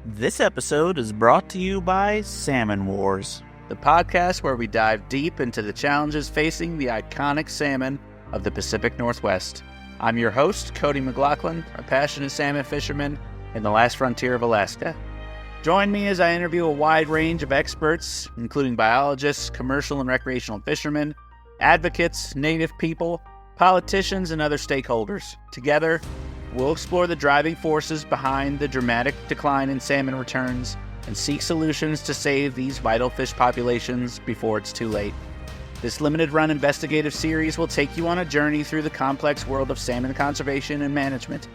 This episode is brought to you by Salmon Wars, the podcast where we dive deep into the challenges facing the iconic salmon of the Pacific Northwest. I'm your host, Cody McLaughlin, a passionate salmon fisherman in the last frontier of Alaska. Join me as I interview a wide range of experts, including biologists, commercial and recreational fishermen, advocates, native people, politicians, and other stakeholders. Together, we'll explore the driving forces behind the dramatic decline in salmon returns and seek solutions to save these vital fish populations before it's too late. This limited-run investigative series will take you on a journey through the complex world of salmon conservation and management.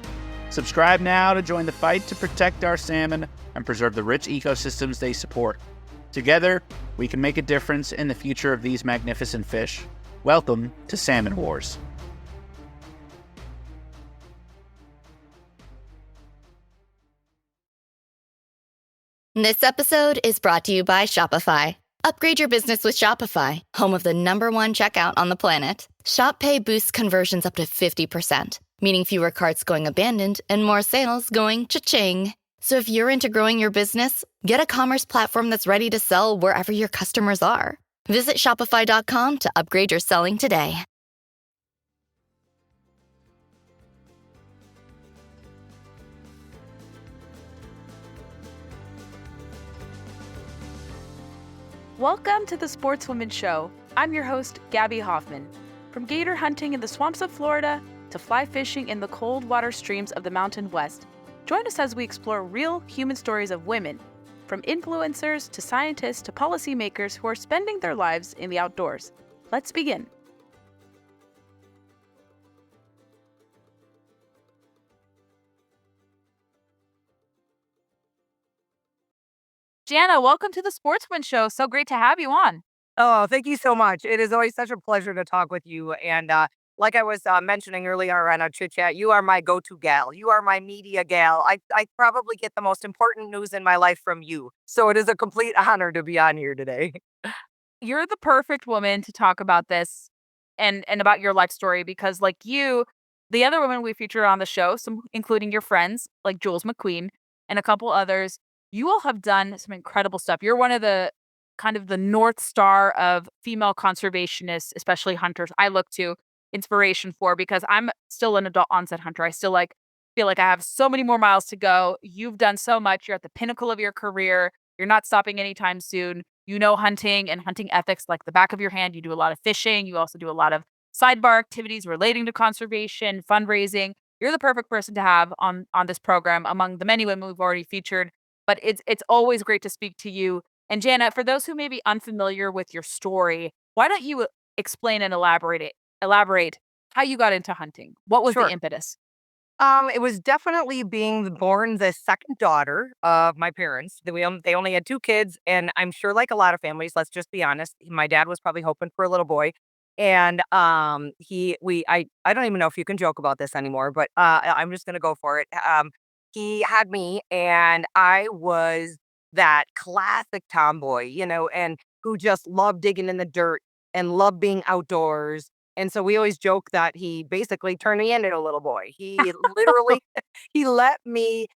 Subscribe now to join the fight to protect our salmon and preserve the rich ecosystems they support. Together, we can make a difference in the future of these magnificent fish. Welcome to Salmon Wars. This episode is brought to you by Shopify. Upgrade your business with Shopify, home of the #1 checkout on the planet. Shop Pay boosts conversions up to 50%, meaning fewer carts going abandoned and more sales going cha-ching. So if you're into growing your business, get a commerce platform that's ready to sell wherever your customers are. Visit Shopify.com to upgrade your selling today. Welcome to the Sportswoman Show. I'm your host, Gabby Hoffman. From gator hunting in the swamps of Florida to fly fishing in the cold water streams of the Mountain West, join us as we explore real human stories of women, from influencers to scientists to policymakers who are spending their lives in the outdoors. Let's begin. Jana, welcome to the Sportswoman Show. So great to have you on. Oh, thank you so much. It is always such a pleasure to talk with you. And like I was mentioning earlier on our chit chat, you are my go-to gal. You are my media gal. I probably get the most important news in my life from you. So it is a complete honor to be on here today. You're the perfect woman to talk about this and about your life story because like you, the other women we featured on the show, some including your friends like Jules McQueen and a couple others, you all have done some incredible stuff. You're one of the kind of the North Star of female conservationists, especially hunters, I look to inspiration for because I'm still an adult onset hunter. I still feel like I have so many more miles to go. You've done so much. You're at the pinnacle of your career. You're not stopping anytime soon. You know hunting and hunting ethics like the back of your hand. You do a lot of fishing. You also do a lot of sidebar activities relating to conservation, fundraising. You're the perfect person to have on this program among the many women we've already featured. But it's always great to speak to you. And Jana, for those who may be unfamiliar with your story, why don't you explain and elaborate how you got into hunting? What was Sure. the impetus? It was definitely being born the second daughter of my parents. They only had 2 kids, and I'm sure, like a lot of families, let's just be honest, my dad was probably hoping for a little boy. And I don't even know if you can joke about this anymore, but I'm just gonna go for it. He had me, and I was that classic tomboy, and who just loved digging in the dirt and loved being outdoors. And so we always joke that he basically turned me into a little boy. He literally, he let me,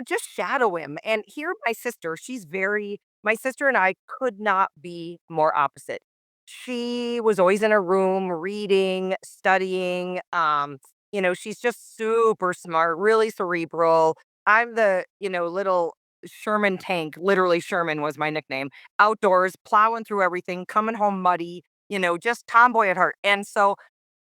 just shadow him. And here, my sister and I could not be more opposite. She was always in her room reading, studying. She's just super smart, really cerebral. I'm the, little Sherman Tank. Literally, Sherman was my nickname. Outdoors, plowing through everything, coming home muddy, just tomboy at heart. And so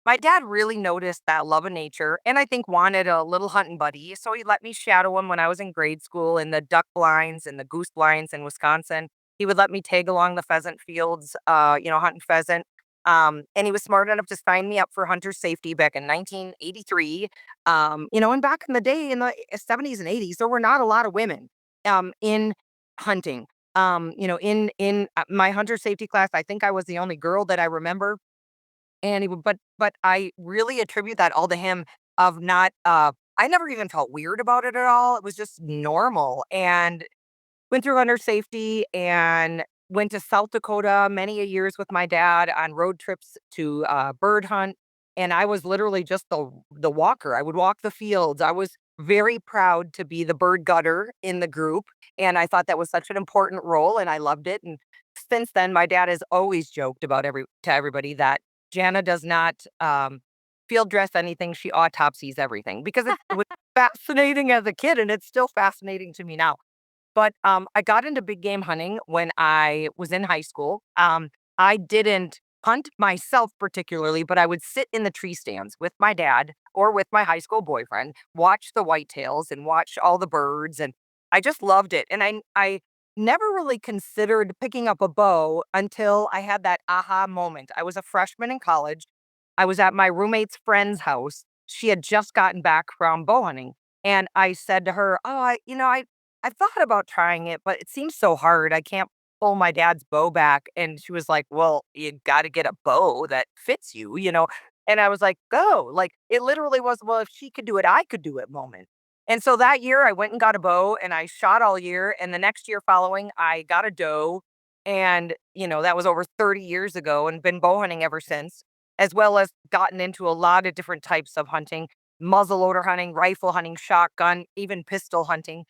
my dad really noticed that love of nature and I think wanted a little hunting buddy. So he let me shadow him when I was in grade school in the duck blinds and the goose blinds in Wisconsin. He would let me tag along the pheasant fields, hunting pheasant. And he was smart enough to sign me up for hunter safety back in 1983. And back in the day in the 70s and 80s, there were not a lot of women in hunting. In my hunter safety class, I think I was the only girl that I remember. And but I really attribute that all to him of not, I never even felt weird about it at all. It was just normal. And went through hunter safety and went to South Dakota many a years with my dad on road trips to bird hunt. And I was literally just the walker. I would walk the fields. I was very proud to be the bird gutter in the group. And I thought that was such an important role and I loved it. And since then, my dad has always joked about to everybody that Jana does not field dress anything. She autopsies everything because it was fascinating as a kid and it's still fascinating to me now. But I got into big game hunting when I was in high school. I didn't hunt myself particularly, but I would sit in the tree stands with my dad or with my high school boyfriend, watch the whitetails and watch all the birds. And I just loved it. And I never really considered picking up a bow until I had that aha moment. I was a freshman in college. I was at my roommate's friend's house. She had just gotten back from bow hunting. And I said to her, "Oh, I thought about trying it, but it seems so hard. I can't pull my dad's bow back." And she was like, "Well, you got to get a bow that fits you." And I was like, "Go." Like it literally was, well, if she could do it, I could do it moment. And so that year I went and got a bow and I shot all year. And the next year following, I got a doe. And, that was over 30 years ago and been bow hunting ever since, as well as gotten into a lot of different types of hunting, muzzleloader hunting, rifle hunting, shotgun, even pistol hunting.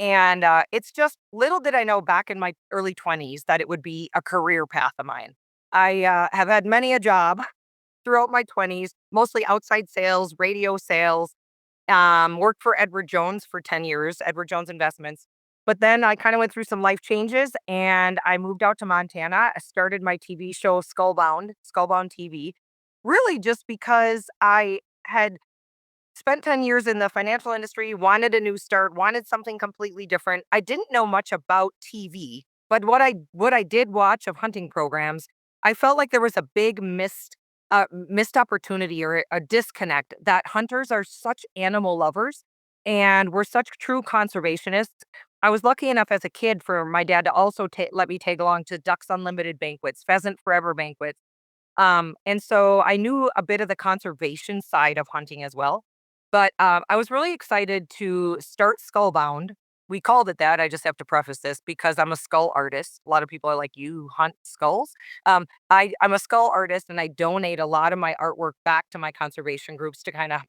And it's just little did I know back in my early 20s that it would be a career path of mine. I have had many a job throughout my 20s, mostly outside sales, radio sales, worked for Edward Jones for 10 years, Edward Jones Investments. But then I kind of went through some life changes and I moved out to Montana. I started my TV show Skullbound TV, really just because I had spent 10 years in the financial industry, wanted a new start, wanted something completely different. I didn't know much about TV, but what I did watch of hunting programs, I felt like there was a big missed opportunity or a disconnect that hunters are such animal lovers and we're such true conservationists. I was lucky enough as a kid for my dad to also let me tag along to Ducks Unlimited banquets, Pheasant Forever banquets. And so I knew a bit of the conservation side of hunting as well. But I was really excited to start Skullbound. We called it that. I just have to preface this because I'm a skull artist. A lot of people are like, "You hunt skulls?" I'm a skull artist and I donate a lot of my artwork back to my conservation groups to kind of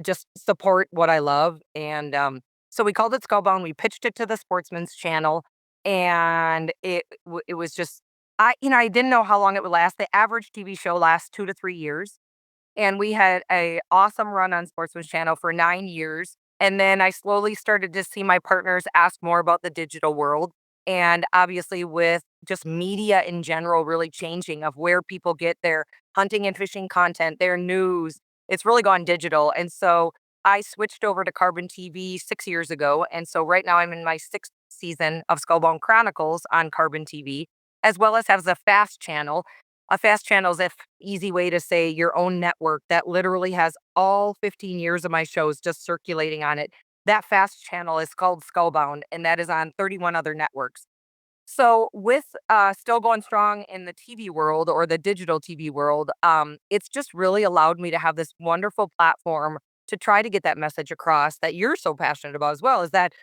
just support what I love. And so we called it Skullbound. We pitched it to the Sportsman's channel, and it was just I didn't know how long it would last. The average TV show lasts 2 to 3 years, and we had a awesome run on Sportsman's channel for 9 years. And then I slowly started to see my partners ask more about the digital world. And obviously, with just media in general really changing of where people get their hunting and fishing content, their news, it's really gone digital. And so I switched over to Carbon TV 6 years ago. And so right now I'm in my sixth season of Skullbone Chronicles on Carbon TV, as well as has a fast channel. A fast channel is a easy way to say your own network that literally has all 15 years of my shows just circulating on it. That fast channel is called Skullbound, and that is on 31 other networks. So with still going strong in the TV world or the digital TV world, it's just really allowed me to have this wonderful platform to try to get that message across that you're so passionate about as well. Is that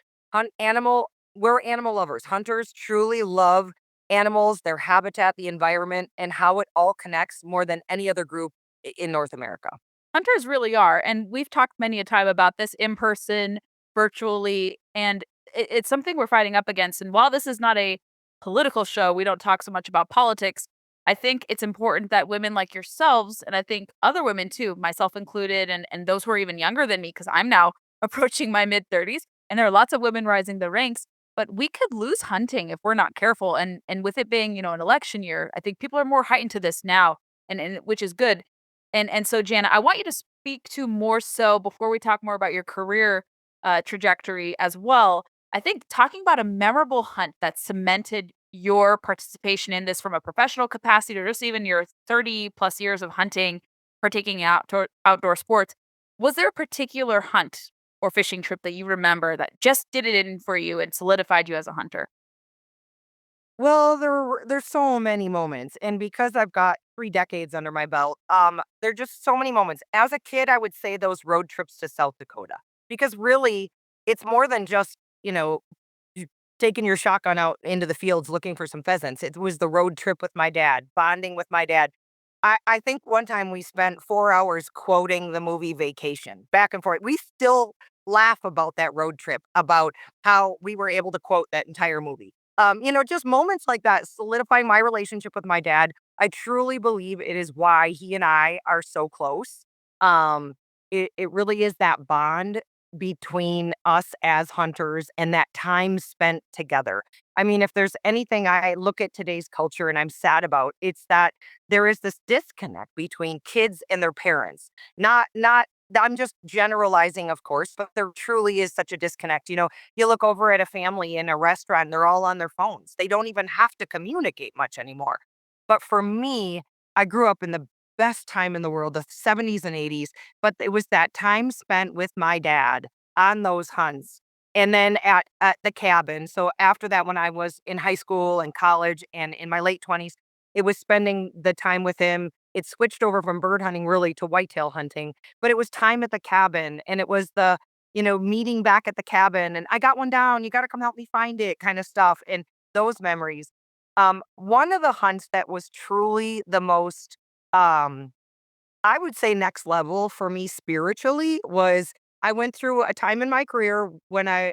we're animal lovers. Hunters truly love animals, their habitat, the environment, and how it all connects more than any other group in North America. Hunters really are. And we've talked many a time about this in person, virtually, and it's something we're fighting up against. And while this is not a political show, we don't talk so much about politics. I think it's important that women like yourselves, and I think other women too, myself included, and those who are even younger than me, because I'm now approaching my mid 30s, and there are lots of women rising the ranks. But we could lose hunting if we're not careful. And with it being, an election year, I think people are more heightened to this now, and which is good. And so, Jana, I want you to speak to more so before we talk more about your career trajectory as well. I think talking about a memorable hunt that cemented your participation in this from a professional capacity or just even your 30 plus years of hunting, partaking in outdoor sports. Was there a particular hunt or fishing trip that you remember that just did it in for you and solidified you as a hunter? Well, there's so many moments, and because I've got 3 decades under my belt, there are just so many moments. As a kid, I would say those road trips to South Dakota, because really, it's more than just, you taking your shotgun out into the fields looking for some pheasants. It was the road trip with my dad, bonding with my dad. I think one time we spent 4 hours quoting the movie Vacation, back and forth. We still laugh about that road trip, about how we were able to quote that entire movie. Just moments like that solidifying my relationship with my dad. I truly believe it is why he and I are so close. Um, it really is that bond between us as hunters and that time spent together. I mean, if there's anything I look at today's culture and I'm sad about, it's that there is this disconnect between kids and their parents. Not I'm just generalizing, of course, but there truly is such a disconnect. You look over at a family in a restaurant, they're all on their phones. They don't even have to communicate much anymore. But for me, I grew up in the best time in the world, the 70s and 80s, but it was that time spent with my dad on those hunts and then at the cabin. So after that, when I was in high school and college and in my late 20s, it was spending the time with him. It switched over from bird hunting really to whitetail hunting, but it was time at the cabin and it was meeting back at the cabin and I got one down, you got to come help me find it kind of stuff. And those memories. One of the hunts that was truly the most, um, I would say next level for me spiritually was I went through a time in my career when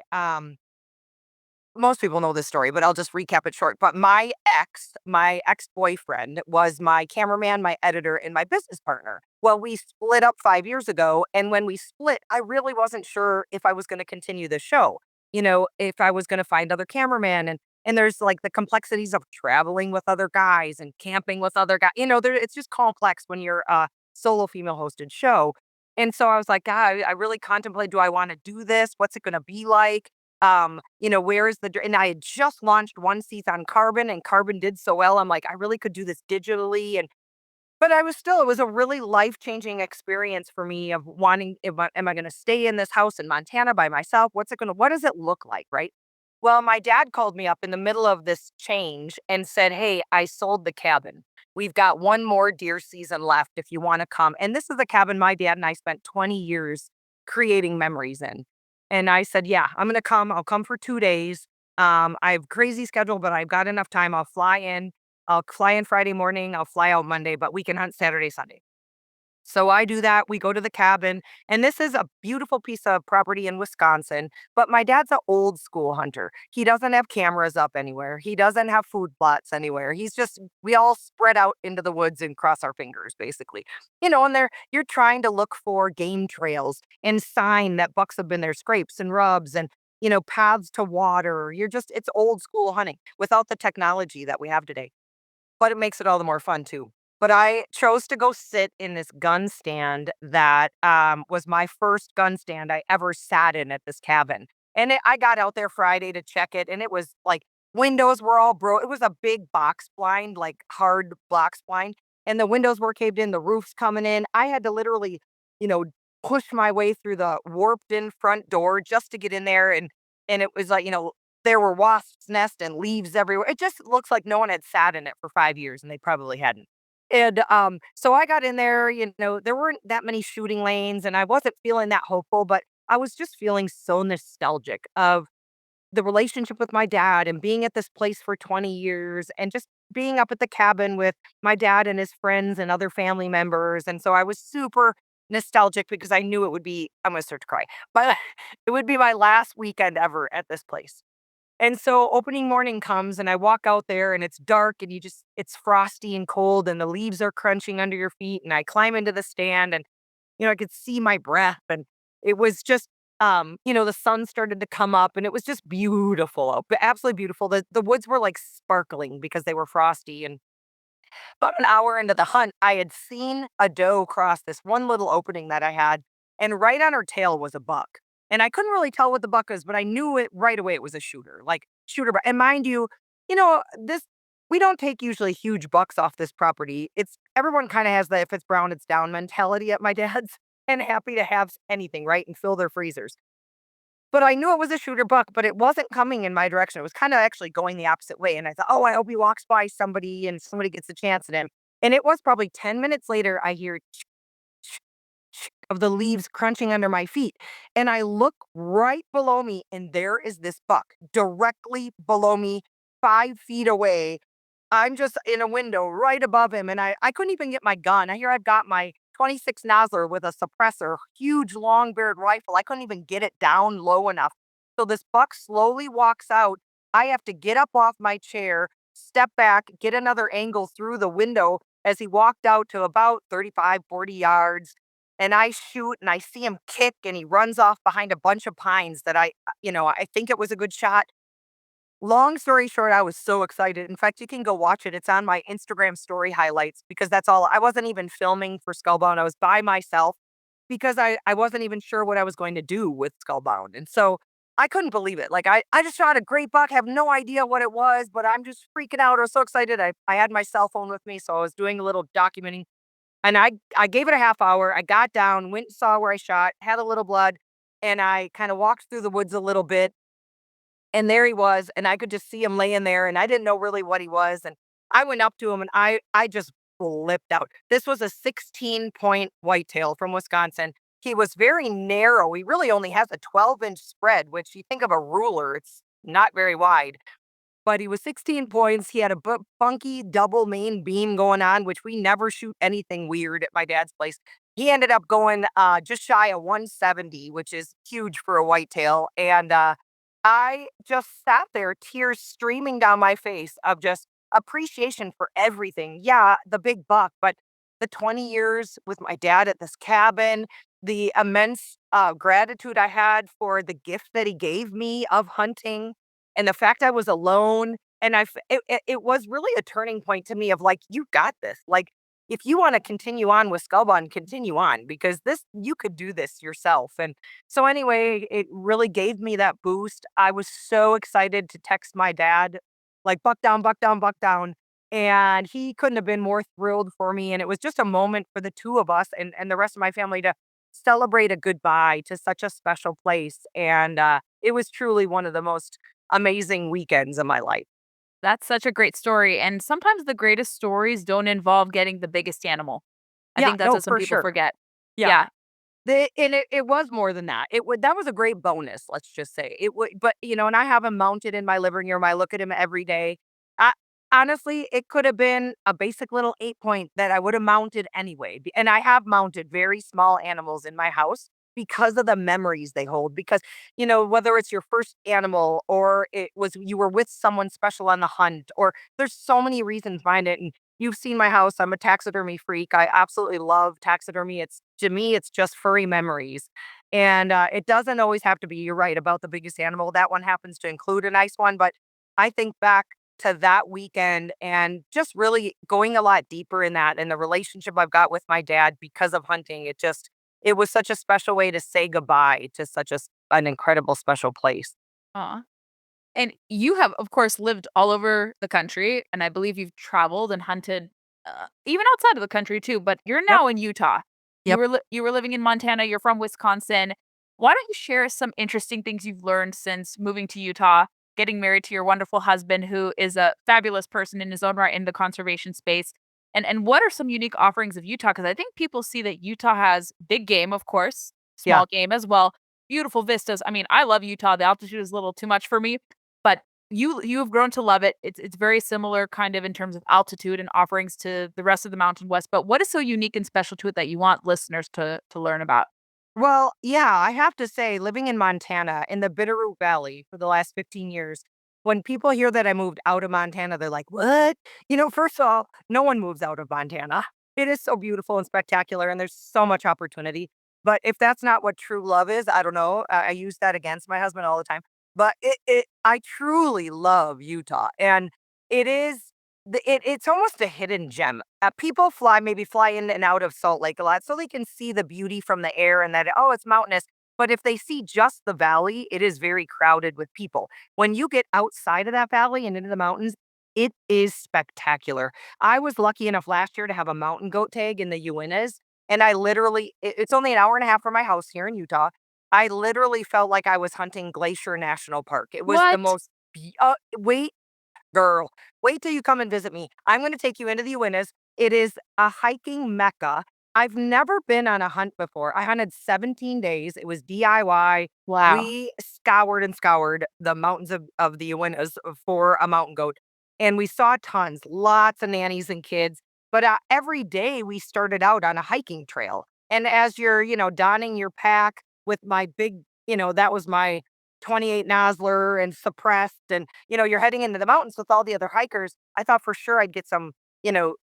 most people know this story, but I'll just recap it short. But my ex-boyfriend was my cameraman, my editor, and my business partner. Well, we split up 5 years ago. And when we split, I really wasn't sure if I was going to continue the show, if I was going to find other cameraman. And there's like the complexities of traveling with other guys and camping with other guys. It's just complex when you're a solo female hosted show. And so I was like, God, I really contemplate, do I want to do this? What's it going to be like? Where is and I had just launched one season on Carbon and Carbon did so well. I'm like, I really could do this digitally. But it was a really life-changing experience for me of wanting, am I going to stay in this house in Montana by myself? What does it look like? Right. Well, my dad called me up in the middle of this change and said, hey, I sold the cabin. We've got one more deer season left if you want to come. And this is a cabin my dad and I spent 20 years creating memories in. And I said, yeah, I'm going to come. I'll come for 2 days. I have crazy schedule, but I've got enough time. I'll fly in Friday morning. I'll fly out Monday, but we can hunt Saturday, Sunday. So I do that. We go to the cabin, and this is a beautiful piece of property in Wisconsin. But my dad's an old school hunter. He doesn't have cameras up anywhere. He doesn't have food plots anywhere. We all spread out into the woods and cross our fingers, basically. And you're trying to look for game trails and sign that bucks have been there, scrapes and rubs and, paths to water. It's old school hunting without the technology that we have today, but it makes it all the more fun too. But I chose to go sit in this gun stand that was my first gun stand I ever sat in at this cabin. And I got out there Friday to check it, and it was like windows were all broke. It was a big box blind, like hard box blind, and the windows were caved in, the roof's coming in. I had to literally, you know, push my way through the warped in front door just to get in there. And it was like, there were wasps' nests and leaves everywhere. It just looks like no one had sat in it for 5 years, and they probably hadn't. And so I got in there, there weren't that many shooting lanes, and I wasn't feeling that hopeful, but I was just feeling so nostalgic of the relationship with my dad and being at this place for 20 years and just being up at the cabin with my dad and his friends and other family members. And so I was super nostalgic because I knew it would be, I'm going to start to cry, but it would be my last weekend ever at this place. And so opening morning comes and I walk out there and it's dark and it's frosty and cold and the leaves are crunching under your feet. And I climb into the stand and, I could see my breath and it was just, the sun started to come up and it was just beautiful, absolutely beautiful. The woods were like sparkling because they were frosty. And about an hour into the hunt, I had seen a doe cross this one little opening that I had, and right on her tail was a buck. And I couldn't really tell what the buck was, but I knew it right away it was a shooter, like shooter buck. And mind you, this we don't take usually huge bucks off this property. It's everyone kind of has the if it's brown, it's down mentality at my dad's and happy to have anything, right? And fill their freezers. But I knew it was a shooter buck, but it wasn't coming in my direction. It was kind of actually going the opposite way. And I thought, oh, I hope he walks by somebody and somebody gets a chance at him. And it was probably 10 minutes later, I hear of the leaves crunching under my feet. And I look right below me, and there is this buck directly below me, 5 feet away. I'm just in a window right above him. And I couldn't even get my gun. I hear I've got my .26 Nosler with a suppressor, huge long-barreled rifle. I couldn't even get it down low enough. So this buck slowly walks out. I have to get up off my chair, step back, get another angle through the window as he walked out to about 35, 40 yards. And I shoot and I see him kick and he runs off behind a bunch of pines that I think it was a good shot. Long story short, I was so excited. In fact, you can go watch it. It's on my Instagram story highlights because that's all. I wasn't even filming for Skullbound. I was by myself because I wasn't even sure what I was going to do with Skullbound. And so I couldn't believe it. Like I just shot a great buck, have no idea what it was, but I'm just freaking out. I was so excited. I had my cell phone with me, so I was doing a little documenting. And I gave it a half hour. I got down, went and saw where I shot, had a little blood, and I kind of walked through the woods a little bit. And there he was, and I could just see him laying there, and I didn't know really what he was. And I went up to him, and I just flipped out. This was a 16-point whitetail from Wisconsin. He was very narrow. He really only has a 12-inch spread, which you think of a ruler, it's not very wide. But he was 16 points. He had a funky double main beam going on, which we never shoot anything weird at my dad's place. He ended up going just shy of 170, which is huge for a whitetail. And I just sat there, tears streaming down my face of just appreciation for everything. Yeah, the big buck, but the 20 years with my dad at this cabin, the immense gratitude I had for the gift that he gave me of hunting, and the fact I was alone. And it was really a turning point to me of like, you got this. Like, if you want to continue on with Skullbound, continue on because you could do this yourself. And so anyway, it really gave me that boost. I was so excited to text my dad, like buck down, buck down, buck down. And he couldn't have been more thrilled for me. And it was just a moment for the two of us and the rest of my family to celebrate a goodbye to such a special place. And it was truly one of the most amazing weekends of my life. That's such a great story, and sometimes the greatest stories don't involve getting the biggest animal. I Yeah, think that's no, what some for people sure. forget. Yeah. Yeah. It was more than that. That was a great bonus, let's just say. It would, but and I have him mounted in my living room. I look at him every day. I, honestly, it could have been a basic little 8 point that I would have mounted anyway. And I have mounted very small animals in my house because of the memories they hold. Because whether it's your first animal or it was you were with someone special on the hunt, or there's so many reasons behind it. And you've seen my house. I'm a taxidermy freak. I absolutely love taxidermy. To me, it's just furry memories. And it doesn't always have to be, you're right, about the biggest animal. That one happens to include a nice one. But I think back to that weekend and just really going a lot deeper in that and the relationship I've got with my dad because of hunting. It was such a special way to say goodbye to such an incredible special place. Aw. And you have, of course, lived all over the country, and I believe you've traveled and hunted, even outside of the country too, but you're Yep. now in Utah. Yep. You were living in Montana, you're from Wisconsin. Why don't you share some interesting things you've learned since moving to Utah, getting married to your wonderful husband, who is a fabulous person in his own right in the conservation space? And what are some unique offerings of Utah? Because I think people see that Utah has big game, of course, Yeah. small game as well, beautiful vistas. I mean, I love Utah. The altitude is a little too much for me, but you've grown to love it. It's very similar kind of in terms of altitude and offerings to the rest of the Mountain West. But what is so unique and special to it that you want listeners to learn about? Well, yeah, I have to say, living in Montana in the Bitterroot Valley for the last 15 years, when people hear that I moved out of Montana, they're like, what? First of all, no one moves out of Montana. It is so beautiful and spectacular, and there's so much opportunity. But if that's not what true love is, I don't know. I use that against my husband all the time. But I truly love Utah. And it is, it's almost a hidden gem. People maybe fly in and out of Salt Lake a lot so they can see the beauty from the air and that, oh, it's mountainous. But if they see just the valley, it is very crowded with people. When you get outside of that valley and into the mountains, it is spectacular. I was lucky enough last year to have a mountain goat tag in the Uintas. And I literally, it's only an hour and a half from my house here in Utah. I literally felt like I was hunting Glacier National Park. It was the What? most, wait, girl, wait till you come and visit me. I'm going to take you into the Uintas. It is a hiking mecca. I've never been on a hunt before. I hunted 17 days. It was DIY. Wow. We scoured and scoured the mountains of the Uintas for a mountain goat. And we saw tons, lots of nannies and kids. But every day we started out on a hiking trail. And as you're, donning your pack with my big, that was my 28 Nosler and suppressed. And, you're heading into the mountains with all the other hikers. I thought for sure I'd get some,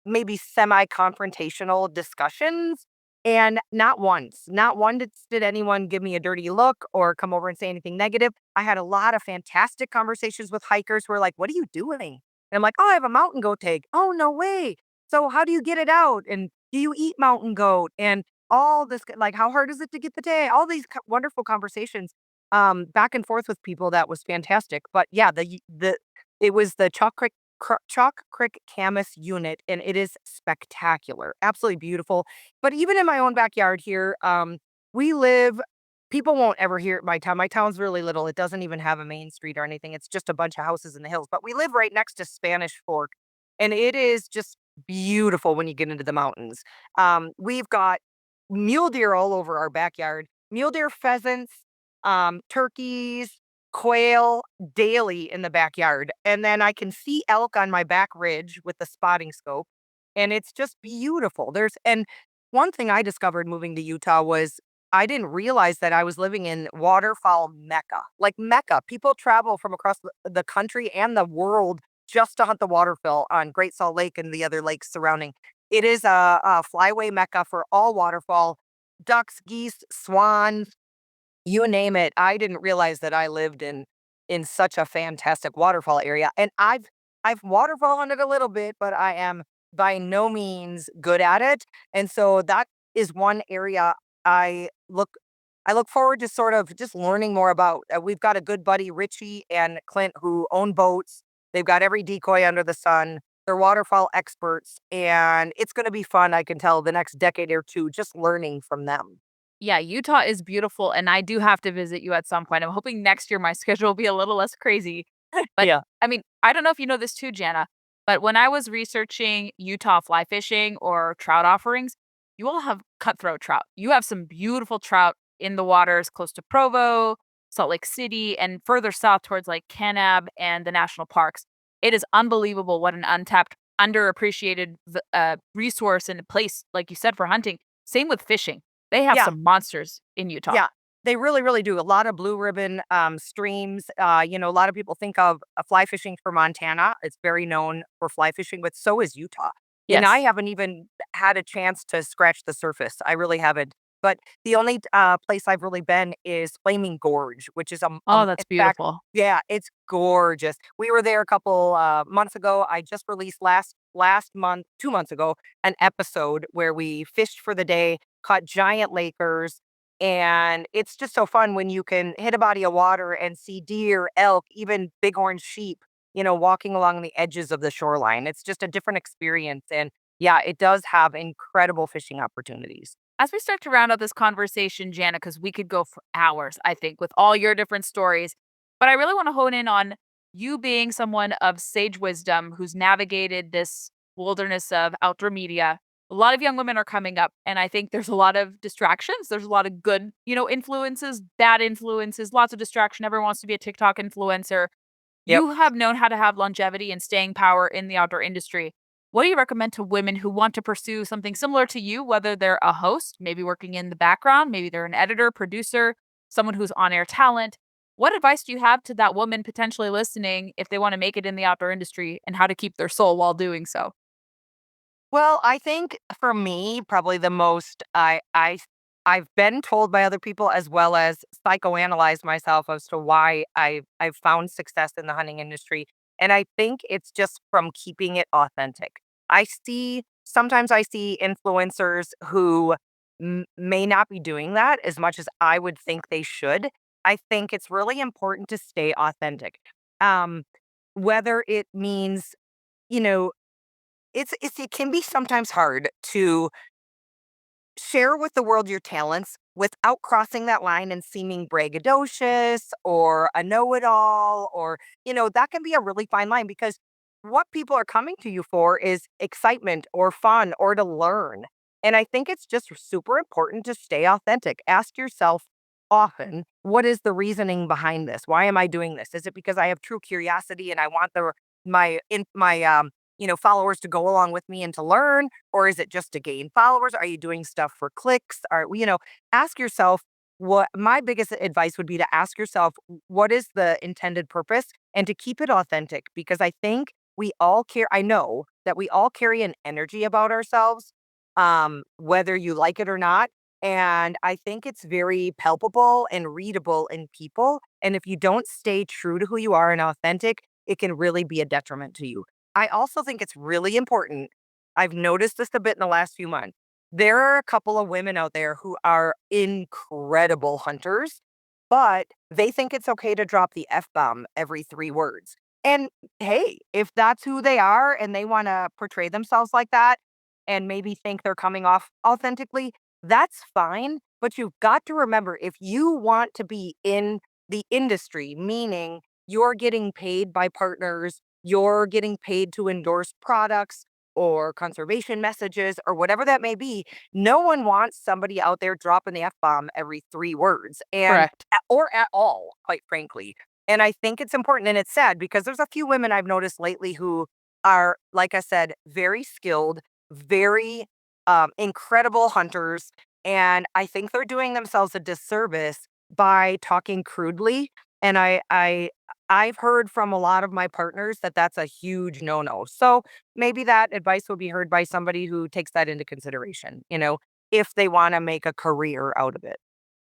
maybe semi confrontational discussions. And not once did anyone give me a dirty look or come over and say anything negative. I had a lot of fantastic conversations with hikers who were like, "What are you doing?" And I'm like, "Oh, I have a mountain goat tag." "Oh, no way. So how do you get it out? And do you eat mountain goat?" And all this, like, how hard is it to get the tag? All these wonderful conversations, back and forth with people. That was fantastic. But yeah, it was the Chalk Creek Camas unit, and it is spectacular, absolutely beautiful. But even in my own backyard here, we live. People won't ever hear it. My town. My town's really little. It doesn't even have a main street or anything. It's just a bunch of houses in the hills. But we live right next to Spanish Fork, and it is just beautiful when you get into the mountains. We've got mule deer all over our backyard. Mule deer, pheasants, turkeys, quail daily in the backyard. And then I can see elk on my back ridge with the spotting scope. And it's just beautiful. And one thing I discovered moving to Utah was I didn't realize that I was living in waterfowl Mecca. Like Mecca. People travel from across the country and the world just to hunt the waterfowl on Great Salt Lake and the other lakes surrounding. It is a flyway Mecca for all waterfowl, ducks, geese, swans, you name it. I didn't realize that I lived in such a fantastic waterfall area. And I've waterfall hunted a little bit, but I am by no means good at it. And so that is one area I look I look forward to sort of just learning more about. We've got a good buddy, Richie and Clint, who own boats. They've got every decoy under the sun. They're waterfall experts, and it's going to be fun. I can tell the next decade or two, just learning from them. Yeah, Utah is beautiful, and I do have to visit you at some point. I'm hoping next year my schedule will be a little less crazy. But Yeah. I mean, I don't know if you know this too, Jana, but when I was researching Utah fly fishing or trout offerings, you all have cutthroat trout. You have some beautiful trout in the waters close to Provo, Salt Lake City, and further south towards like Kanab and the national parks. It is unbelievable what an untapped, underappreciated resource and place, like you said, for hunting. Same with fishing. They have Yeah. some monsters in Utah. Yeah, they really, really do. A lot of blue ribbon streams. A lot of people think of fly fishing for Montana. It's very known for fly fishing, but so is Utah. And I Yes. haven't even had a chance to scratch the surface. I really haven't. But the only place I've really been is Flaming Gorge, which is Oh, that's in fact, beautiful. yeah, it's gorgeous. We were there a couple months ago. I just released last month, 2 months ago, an episode where we fished for the day, caught giant lakers, and it's just so fun when you can hit a body of water and see deer, elk, even bighorn sheep, walking along the edges of the shoreline. It's just a different experience. And yeah, it does have incredible fishing opportunities. As we start to round out this conversation, Jana, because we could go for hours, I think, with all your different stories. But I really want to hone in on you being someone of sage wisdom who's navigated this wilderness of outdoor media. A lot of young women are coming up, and I think there's a lot of distractions. There's a lot of good, influences, bad influences, lots of distraction. Everyone wants to be a TikTok influencer. Yep. You have known how to have longevity and staying power in the outdoor industry. What do you recommend to women who want to pursue something similar to you, whether they're a host, maybe working in the background, maybe they're an editor, producer, someone who's on air talent? What advice do you have to that woman potentially listening if they want to make it in the outdoor industry and how to keep their soul while doing so? Well, I think for me, probably the most I've been told by other people as well as psychoanalyzed myself as to why I've found success in the hunting industry. And I think it's just from keeping it authentic. Sometimes I see influencers who may not be doing that as much as I would think they should. I think it's really important to stay authentic. Um, whether it means, you know, it can be sometimes hard to share with the world your talents without crossing that line and seeming braggadocious or a know-it-all, or that can be a really fine line because what people are coming to you for is excitement or fun or to learn. And I think it's just super important to stay authentic. Ask yourself often, what is the reasoning behind this? Why am I doing this? Is it because I have true curiosity and I want my followers to go along with me and to learn? Or is it just to gain followers? Are you doing stuff for clicks? Ask yourself what my biggest advice would be to ask yourself, what is the intended purpose and to keep it authentic? Because I think I know that we all carry an energy about ourselves, whether you like it or not. And I think it's very palpable and readable in people. And if you don't stay true to who you are and authentic, it can really be a detriment to you. I also think it's really important. I've noticed this a bit in the last few months. There are a couple of women out there who are incredible hunters, but they think it's okay to drop the F bomb every 3 words. And hey, if that's who they are and they want to portray themselves like that and maybe think they're coming off authentically, that's fine. But you've got to remember, if you want to be in the industry, meaning you're getting paid by partners, you're getting paid to endorse products or conservation messages or whatever that may be, no one wants somebody out there dropping the F bomb every 3 words Correct. or at all, quite frankly. And I think it's important and it's sad because there's a few women I've noticed lately who are, like I said, very skilled, very incredible hunters. And I think they're doing themselves a disservice by talking crudely. And I've heard from a lot of my partners that that's a huge no-no. So maybe that advice will be heard by somebody who takes that into consideration, if they want to make a career out of it.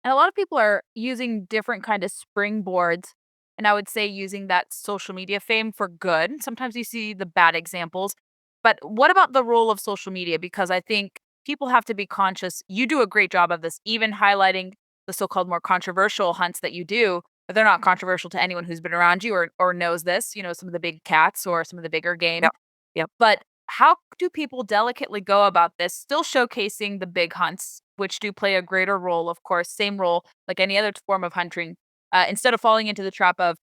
And a lot of people are using different kind of springboards, and I would say using that social media fame for good. Sometimes you see the bad examples, but what about the role of social media? Because I think people have to be conscious. You do a great job of this, even highlighting the so-called more controversial hunts that you do, but they're not controversial to anyone who's been around you or knows this, some of the big cats or some of the bigger game. Yep. Yep. But how do people delicately go about this, still showcasing the big hunts, which do play a greater role, of course, same role like any other form of hunting, instead of falling into the trap of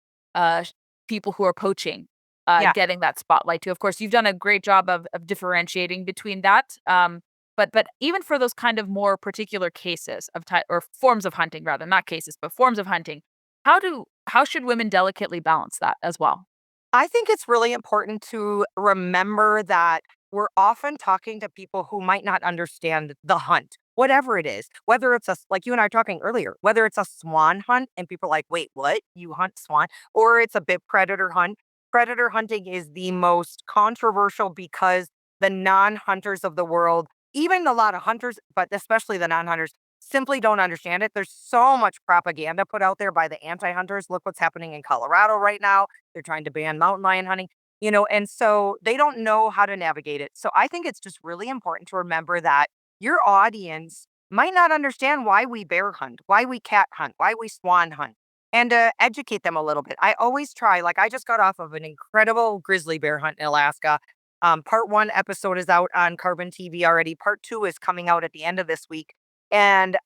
people who are poaching, Yeah. getting that spotlight too. Of course, you've done a great job of differentiating between that. But even for those kind of more particular cases of or forms of hunting, rather, not cases, but forms of hunting, how should women delicately balance that as well? I think it's really important to remember that we're often talking to people who might not understand the hunt, whatever it is, whether it's like you and I were talking earlier, whether it's a swan hunt and people are like, wait, what? You hunt swan? Or it's a big predator hunt. Predator hunting is the most controversial because the non hunters of the world, even a lot of hunters, but especially the non hunters, simply don't understand it. There's so much propaganda put out there by the anti hunters. Look what's happening in Colorado right now. They're trying to ban mountain lion hunting, and so they don't know how to navigate it. So I think it's just really important to remember that your audience might not understand why we bear hunt, why we cat hunt, why we swan hunt, and educate them a little bit. I always try, like, I just got off of an incredible grizzly bear hunt in Alaska. Part 1 episode is out on CarbonTV already. Part 2 is coming out at the end of this week. And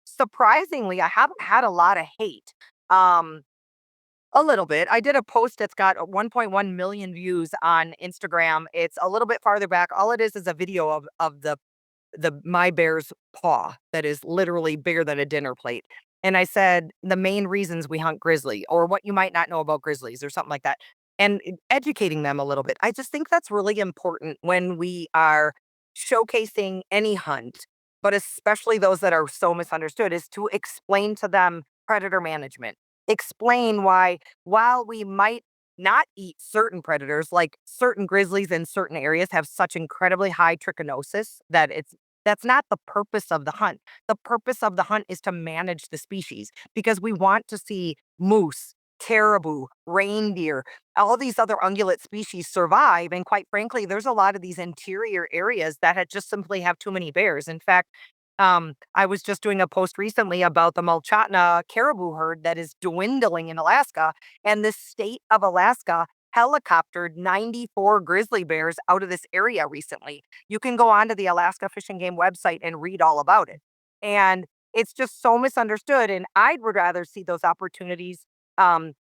surprisingly, I haven't had a lot of hate. Um, a little bit. I did a post that's got 1.1 million views on Instagram. It's a little bit farther back. All it is a video of the my bear's paw that is literally bigger than a dinner plate. And I said the main reasons we hunt grizzly, or what you might not know about grizzlies, or something like that, and educating them a little bit. I just think that's really important when we are showcasing any hunt, but especially those that are so misunderstood, is to explain to them predator management. Explain why, while we might not eat certain predators, like certain grizzlies in certain areas have such incredibly high trichinosis that that's not the purpose of the hunt. The purpose of the hunt is to manage the species because we want to see moose, caribou, reindeer, all these other ungulate species survive. And quite frankly, there's a lot of these interior areas that just simply have too many bears. In fact, I was just doing a post recently about the Mulchatna caribou herd that is dwindling in Alaska, and the state of Alaska helicoptered 94 grizzly bears out of this area recently. You can go onto the Alaska Fish and Game website and read all about it. And it's just so misunderstood. And I'd rather see those opportunities, um,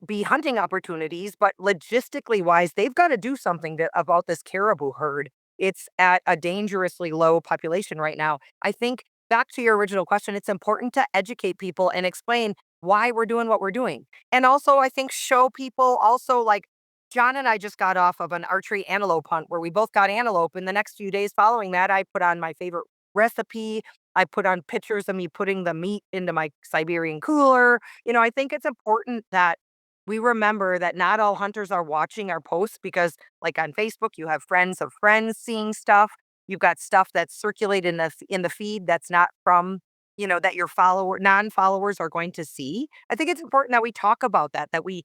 be hunting opportunities, but logistically wise, they've got to do something about this caribou herd. It's at a dangerously low population right now. I think back to your original question, it's important to educate people and explain why we're doing what we're doing. And also, I think show people also, like, John and I just got off of an archery antelope hunt where we both got antelope. And the next few days following that, I put on my favorite recipe. I put on pictures of me putting the meat into my Siberian cooler. I think it's important that we remember that not all hunters are watching our posts because, like on Facebook, you have friends of friends seeing stuff. You've got stuff that's circulated in the feed that's not from, that your non-followers are going to see. I think it's important that we talk about that we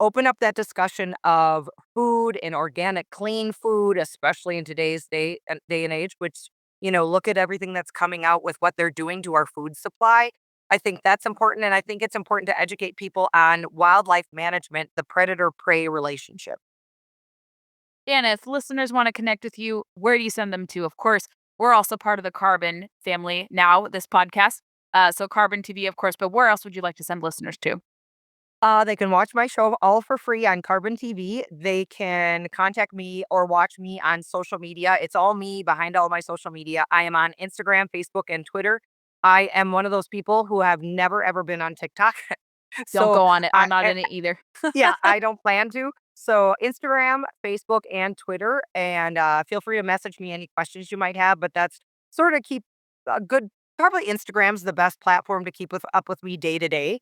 open up that discussion of food and organic, clean food, especially in today's day and age, which, look at everything that's coming out with what they're doing to our food supply. I think that's important. And I think it's important to educate people on wildlife management, the predator prey relationship. Jana, if listeners want to connect with you, where do you send them to? Of course, we're also part of the Carbon family now, this podcast. So Carbon TV, of course, but where else would you like to send listeners to? They can watch my show all for free on Carbon TV. They can contact me or watch me on social media. It's all me behind all my social media. I am on Instagram, Facebook, and Twitter. I am one of those people who have never, ever been on TikTok. Don't So go on it. I, I'm not in it either. yeah, I don't plan to. So Instagram, Facebook, and Twitter. And feel free to message me any questions you might have. But that's sort of keep a good. Probably Instagram's the best platform to keep up with me day to day.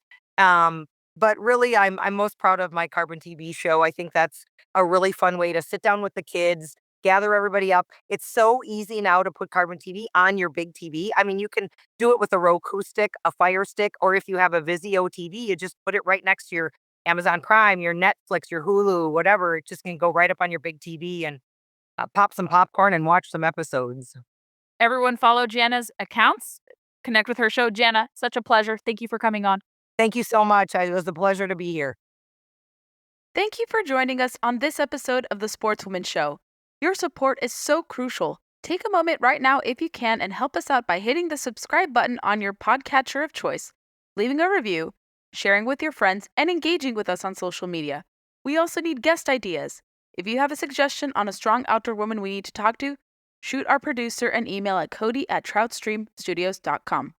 But really, I'm most proud of my Carbon TV show. I think that's a really fun way to sit down with the kids, gather everybody up. It's so easy now to put Carbon TV on your big TV. I mean, you can do it with a Roku stick, a Fire Stick, or if you have a Vizio TV, you just put it right next to your Amazon Prime, your Netflix, your Hulu, whatever. It just can go right up on your big TV and pop some popcorn and watch some episodes. Everyone follow Jana's accounts. Connect with her show. Jana, such a pleasure. Thank you for coming on. Thank you so much. It was a pleasure to be here. Thank you for joining us on this episode of the Sportswoman Show. Your support is so crucial. Take a moment right now if you can and help us out by hitting the subscribe button on your podcatcher of choice, leaving a review, sharing with your friends, and engaging with us on social media. We also need guest ideas. If you have a suggestion on a strong outdoor woman we need to talk to, shoot our producer an email at cody@troutstreamstudios.com.